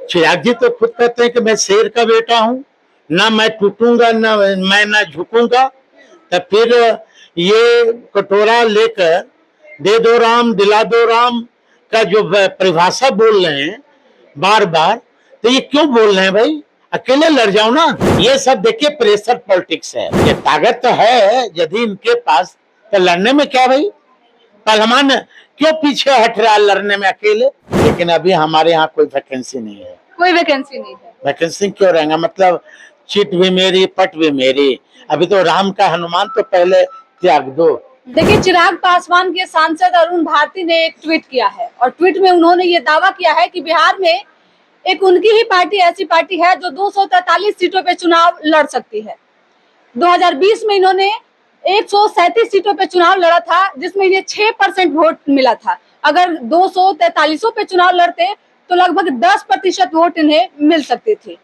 चिराग जी तो खुद कहते हैं कि मैं शेर का बेटा हूँ, ना मैं टूटूंगा ना मैं ना झुकूंगा। तो फिर ये कटोरा लेकर दे दो राम दिला दो राम का जो परिभाषा बोल रहे हैं बार बार, तो ये क्यों बोल रहे हैं भाई? अकेले लड़ जाओ ना। ये सब देखिए प्रेशर पॉलिटिक्स है। ये ताकत तो है यदि इनके पास, तो लड़ने में क्या भाई? पहलवान क्यों पीछे हट रहा है लड़ने में अकेले? लेकिन अभी हमारे यहाँ कोई वैकेंसी नहीं है। कोई वैकेंसी नहीं है। वैकेंसी क्यों रहेगा? मतलब चिट भी मेरी पट भी मेरी। अभी तो राम का हनुमान तो पहले त्याग दो। देखिए, चिराग पासवान के सांसद अरुण भारती ने एक ट्वीट किया है और ट्वीट में उन्होंने ये दावा किया है कि बिहार में एक उनकी ही पार्टी ऐसी पार्टी है जो 243 सीटों पे चुनाव लड़ सकती है। 2020 में इन्होंने 137 सीटों पे चुनाव लड़ा था, जिसमें ये 6% वोट मिला था। अगर 243 पे चुनाव लड़ते तो लगभग 10% वोट इन्हें मिल सकती थी।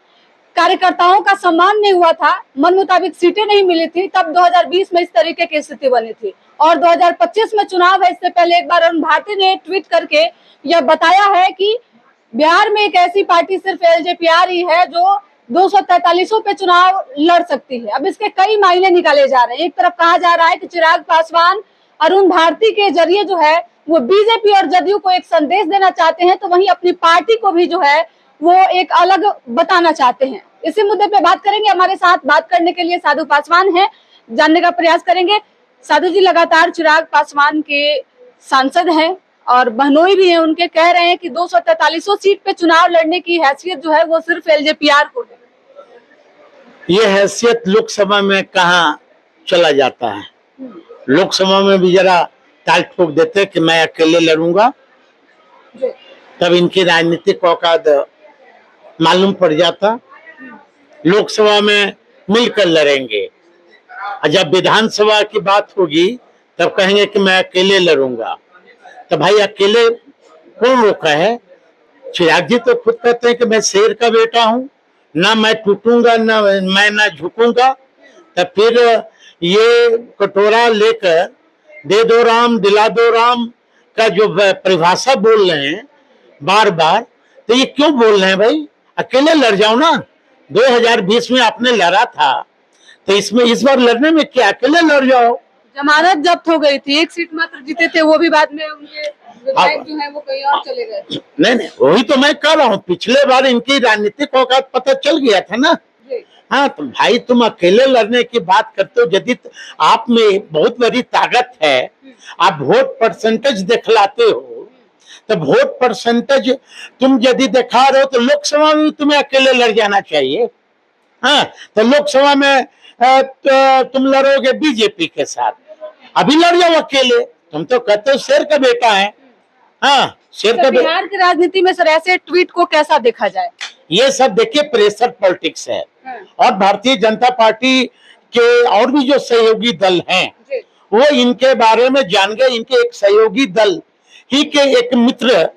कार्यकर्ताओं का सम्मान नहीं हुआ था, मन मुताबिक सीटें नहीं मिली थी, तब 2020 में इस तरीके की स्थिति बनी थी। और 2025 में चुनाव है, इससे पहले एक बार अरुण भारती ने ट्वीट करके यह बताया है कि बिहार में एक ऐसी पार्टी सिर्फ एलजेपीआर ही है जो 243 पे चुनाव लड़ सकती है। अब इसके कई मायने निकाले जा रहे हैं। एक तरफ कहा जा रहा है कि चिराग पासवान अरुण भारती के जरिए जो है वो बीजेपी और जदयू को एक संदेश देना चाहते हैं, तो वहीं अपनी पार्टी को भी जो है वो एक अलग बताना चाहते हैं। इसी मुद्दे पे बात करेंगे। हमारे साथ बात करने के लिए साधु पासवान हैं, जानने का प्रयास करेंगे। साधु जी लगातार चिराग पासवान के सांसद हैं और बहनोई भी हैं, उनके कह रहे हैं कि 243 सीट पे चुनाव लड़ने की हैसियत जो है वो सिर्फ एलजेपीआर को है। ये हैसियत लोकसभा में कहाँ चला जाता है? लोकसभा में भी जरा ताल ठोक देते कि मैं अकेले लड़ूंगा, तब इनकी राजनीतिक औकात मालूम पड़ जाता। लोकसभा में मिलकर लड़ेंगे, और जब विधानसभा की बात होगी तब कहेंगे कि मैं अकेले लड़ूंगा। तो भाई अकेले कौन रोका है? चिराग जी तो खुद कहते हैं कि मैं शेर का बेटा हूँ, ना मैं टूटूंगा ना मैं ना झुकूंगा। तो फिर ये कटोरा लेकर दे दो राम दिला दो राम का जो परिभाषा बोल रहे हैं बार बार, तो ये क्यों बोल रहे हैं भाई? अकेले लड़ जाओ ना। 2020 में आपने लड़ा था, तो इसमें इस बार लड़ने में क्या? अकेले लड़ जाओ। जमानत जब्त हो गई थी, एक सीट मात्र जीते थे, वो भी बाद में उनके विधायक जो है वो कहीं और चले गए। नहीं, वही तो मैं कह रहा हूँ, पिछले बार इनकी राजनीतिक औकात पता चल गया था ना। हाँ, तो भाई तुम अकेले लड़ने की बात करते हो, यदि आप में बहुत बड़ी ताकत है, आप वोट परसेंटेज दिखलाते हो, तो वोट परसेंटेज तुम यदि दिखा रहे हो तो लोकसभा में तुम्हें अकेले लड़ जाना चाहिए। हाँ, तो लोकसभा में तो तुम लड़ोगे बीजेपी के साथ, अभी लड़ जाओ अकेले। तुम तो कहते हो शेर का बेटा है। हाँ, शेर का बेटा। बिहार की राजनीति में सर ऐसे ट्वीट को कैसा देखा जाए? ये सब देखिए प्रेशर पॉलिटिक्स है। और भारतीय जनता पार्टी के और भी जो सहयोगी दल हैं वो इनके बारे में जान गए। इनके एक सहयोगी दल ही के एक मित्र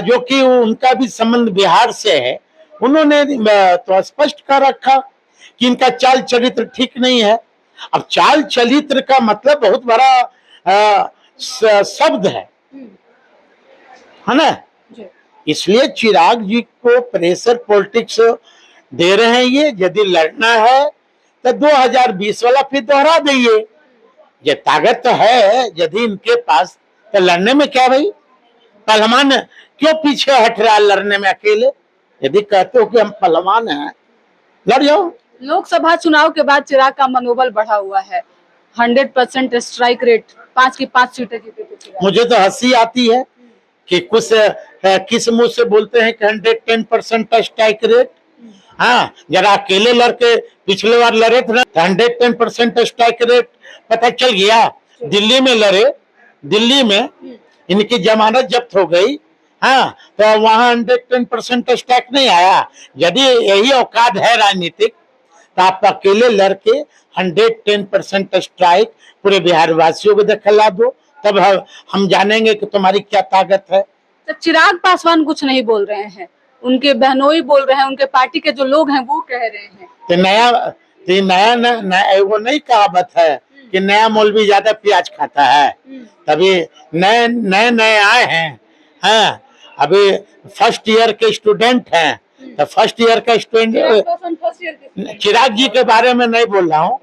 जो कि उनका भी संबंध बिहार से है, उन्होंने तो स्पष्ट कर रखा कि इनका चाल चरित्र ठीक नहीं है। अब चाल चरित्र का मतलब बहुत बड़ा शब्द है ना। इसलिए चिराग जी को प्रेशर पॉलिटिक्स दे रहे हैं। ये यदि लड़ना है तो 2020 वाला फिर दोहरा देंगे। ये ताकत तो है यदि इनके पास, तो लड़ने में क्या भाई? पहलवान क्यों पीछे हट रहा है लड़ने में अकेले? यदि कहते हो कि हम पहलवान हैं, लड़ जाओ। लोकसभा चुनाव के बाद चिराग का मनोबल बढ़ा हुआ है। 100% स्ट्राइक रेट, 5 की 5 सीटें जीते थे। मुझे तो हंसी आती है कि कुछ किस मुंह से बोलते हैं कि 110% स्ट्राइक रेट। हाँ, जरा अकेले लड़के पिछले बार लड़े थे ना, 110% स्ट्राइक रेट पता चल गया। दिल्ली में लड़े, दिल्ली में इनकी जमानत जब्त हो गई। हाँ, तो वहां 110% स्ट्राइक नहीं आया। यदि यही औकात है राजनीतिक, तो आप अकेले लड़के 110% स्ट्राइक पूरे बिहार वासियों को दिखला दो, तब हम जानेंगे कि तुम्हारी क्या ताकत है। तो चिराग पासवान कुछ नहीं बोल रहे हैं, उनके बहनोई बोल रहे हैं, उनके पार्टी के जो लोग हैं वो कह रहे हैं। तो नया वो नहीं कहावत है कि नया मौलवी ज्यादा प्याज खाता है। तभी नए आए हैं। हाँ, अभी फर्स्ट ईयर के स्टूडेंट हैं, तो फर्स्ट ईयर का स्टूडेंट, फर्स्ट ईयर के चिराग जी के बारे में नहीं बोल रहा हूँ,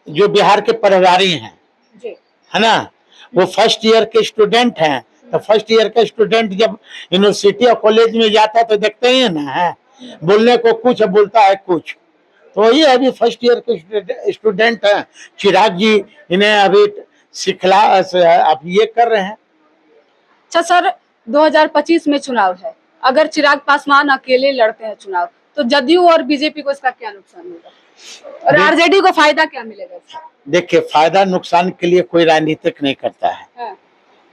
जो बिहार के प्रभारी हैं, जी है ना, वो फर्स्ट ईयर के स्टूडेंट हैं। तो फर्स्ट ईयर का स्टूडेंट जब यूनिवर्सिटी और कॉलेज में जाता है तो देखते ही है ना, है बोलने को कुछ बोलता है कुछ। तो ये अभी फर्स्ट ईयर के स्टूडेंट हैं चिराग जी, इन्हें अभी सिखला अब ये कर रहे हैं। अच्छा सर, 2025 में चुनाव है, अगर चिराग पासवान अकेले लड़ते हैं चुनाव तो जदयू और बीजेपी को इसका क्या नुकसान होगा और आरजेडी को फायदा क्या मिलेगा इसका? देखिए, फायदा नुकसान के लिए कोई राजनीतिक नहीं करता है। हाँ।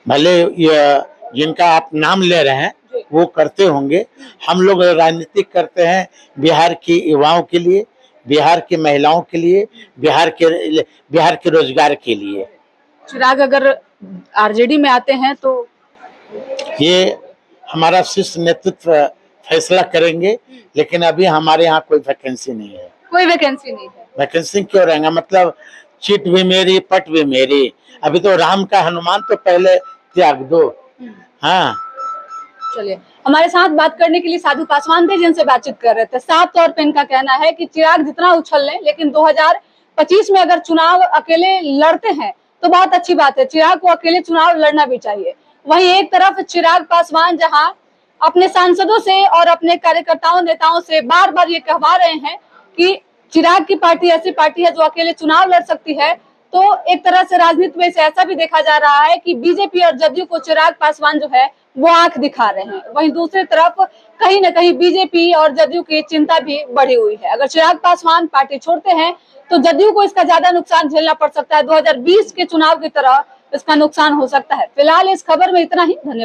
भले ये जिनका आप नाम ले रहे हैं वो करते होंगे, हम लोग राजनीतिक करते हैं बिहार की युवाओं के लिए, बिहार की महिलाओं के लिए, बिहार के रोजगार के लिए। चिराग अगर आरजेडी में आते हैं तो ये हमारा शीर्ष नेतृत्व फैसला करेंगे, लेकिन अभी हमारे यहाँ कोई वैकेंसी नहीं है। कोई वैकेंसी नहीं है। वैकेंसी क्यों रहेगा, मतलब चिट भी मेरी पट भी मेरी। अभी तो राम का हनुमान तो पहले त्याग दो। हाँ, चलिए, हमारे साथ बात करने के लिए साधु पासवान थे जिनसे बातचीत कर रहे थे। साफ तौर पे इनका कहना है कि चिराग जितना उछल लें, लेकिन 2025 में अगर चुनाव अकेले लड़ते हैं तो बहुत अच्छी बात है, चिराग को अकेले चुनाव लड़ना भी चाहिए। वहीं एक तरफ चिराग पासवान जहां अपने सांसदों से और अपने कार्यकर्ताओं नेताओं से बार बार ये कहवा रहे हैं कि चिराग की पार्टी ऐसी पार्टी है जो अकेले चुनाव लड़ सकती है, तो एक तरह से राजनीति में से ऐसा भी देखा जा रहा है कि बीजेपी और जदयू को चिराग पासवान जो है वो आंख दिखा रहे हैं। वहीं दूसरी तरफ कहीं न कहीं बीजेपी और जदयू की चिंता भी बढ़ी हुई है। अगर चिराग पासवान पार्टी छोड़ते हैं तो जदयू को इसका ज्यादा नुकसान झेलना पड़ सकता है। 2020 के चुनाव की तरह इसका नुकसान हो सकता है। फिलहाल इस खबर में इतना ही। धन्यवाद।